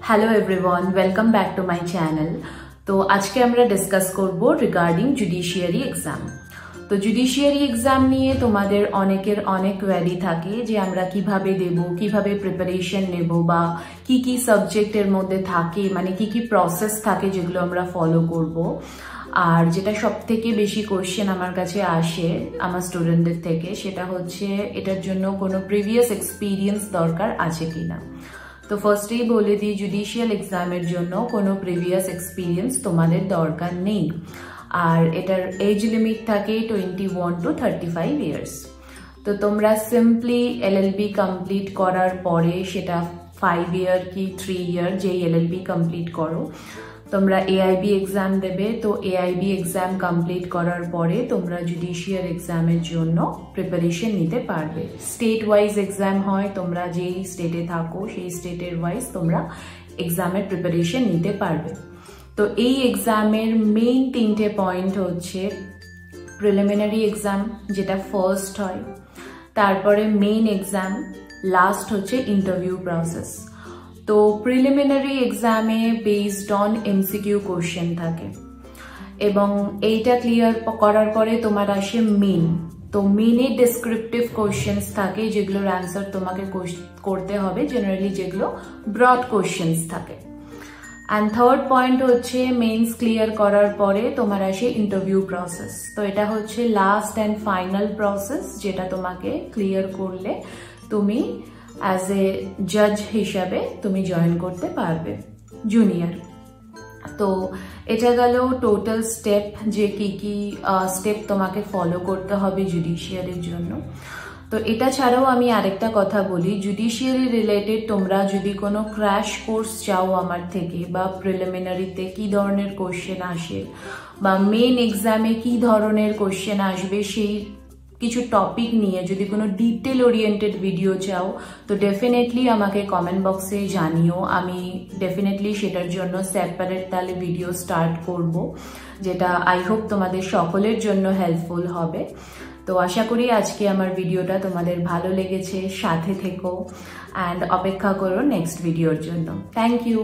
Hello everyone, welcome back to my channel. তো আজকে আমরা ডিসকাস করব রিগার্ডিং জুডিশিয়ারি এক্সাম। তো জুডিশিয়ারি এক্সাম নিয়ে তোমাদের অনেকের অনেক কোয়েরি থাকে যে আমরা কিভাবে দেব, কিভাবে প্রিপারেশন নেব, বা কি কি সাবজেক্টের মধ্যে থাকে, মানে কি কি প্রসেস থাকে যেগুলো আমরা ফলো করব। আর যেটা সব থেকে বেশি কোয়েশ্চেন আমার কাছে আসে আমার স্টুডেন্টদের থেকে, সেটা হচ্ছে এটার জন্য কোনো প্রিভিয়াস এক্সপিরিয়েন্স দরকার আছে কিনা। তো ফার্স্টেই বলে দিই, জুডিশিয়াল এক্সামের জন্য কোনো প্রিভিয়াস এক্সপিরিয়েন্স তোমাদের দরকার নেই। আর এটার এজ লিমিট থাকে 21 to 35 ইয়ার্স। তো তোমরা সিম্পলি এলএলবি কমপ্লিট করার পরে, সেটা 5 ইয়ার কি 3 ইয়ার, যেই এলএলবি কমপ্লিট করো, তোমরা এআইবি এক্সাম দেবে। তো এআইবি এক্সাম কমপ্লিট করার পরে তোমরা জুডিশিয়াল এক্সামের জন্য প্রিপারেশন নিতে পারবে। স্টেট ওয়াইজ এক্সাম হয়, তোমরা যেই স্টেটে থাকো সেই স্টেটের ওয়াইজ তোমরা এক্সামের প্রিপারেশন নিতে পারবে। তো এই এক্সামের মেইন 3টে পয়েন্ট হচ্ছে প্রিলিমিনারি এক্সাম, যেটা ফার্স্ট হয়, তারপরে মেইন এক্সাম, লাস্ট হচ্ছে ইন্টারভিউ প্রসেস। তো প্রিলিমিনারি এক্সামে বেসড অন এমসিকিউ কোশ্চেন থাকে, এবং এইটা ক্লিয়ার করার পরে তোমার আসে মেইন। তো মেইনে ডেসক্রিপটিভ কোশ্চেন্স থাকে, যেগুলোর অ্যান্সার তোমাকে করতে হবে, জেনারেলি যেগুলো ব্রড কোশ্চেন্স থাকে। অ্যান্ড থার্ড পয়েন্ট হচ্ছে মেইনস ক্লিয়ার করার পরে তোমার আসে ইন্টারভিউ প্রসেস। তো এটা হচ্ছে লাস্ট অ্যান্ড ফাইনাল প্রসেস, যেটা তোমাকে ক্লিয়ার করলে তুমি অ্যাজ এ জাজ হিসাবে তুমি জয়েন করতে পারবে জুনিয়র। তো এটা গেল টোটাল স্টেপ, যে কি কি স্টেপ তোমাকে ফলো করতে হবে জুডিশিয়ারির জন্য। তো এটা ছাড়াও আমি আরেকটা কথা বলি, জুডিশিয়ারি রিলেটেড তোমরা যদি কোনো ক্র্যাশ কোর্স চাও আমার থেকে, বা প্রিলিমিনারিতে কি ধরনের কোশ্চেন আসে বা মেন এক্সামে কি ধরনের কোশ্চেন আসবে, সেই কিছু টপিক নিয়ে যদি কোনো ডিটেল ওরিয়েন্টেড ভিডিও চাও, তো ডেফিনেটলি আমাকে কমেন্ট বক্সে জানিও। আমি ডেফিনেটলি সেটার জন্য সেপারেট তাহলে ভিডিও স্টার্ট করব, যেটা আই হোপ তোমাদের সকলের জন্য হেল্পফুল হবে। তো আশা করি আজকে আমার ভিডিওটা তোমাদের ভালো লেগেছে, সাথে থেকো অ্যান্ড অপেক্ষা করো নেক্সট ভিডিওর জন্য। Thank you.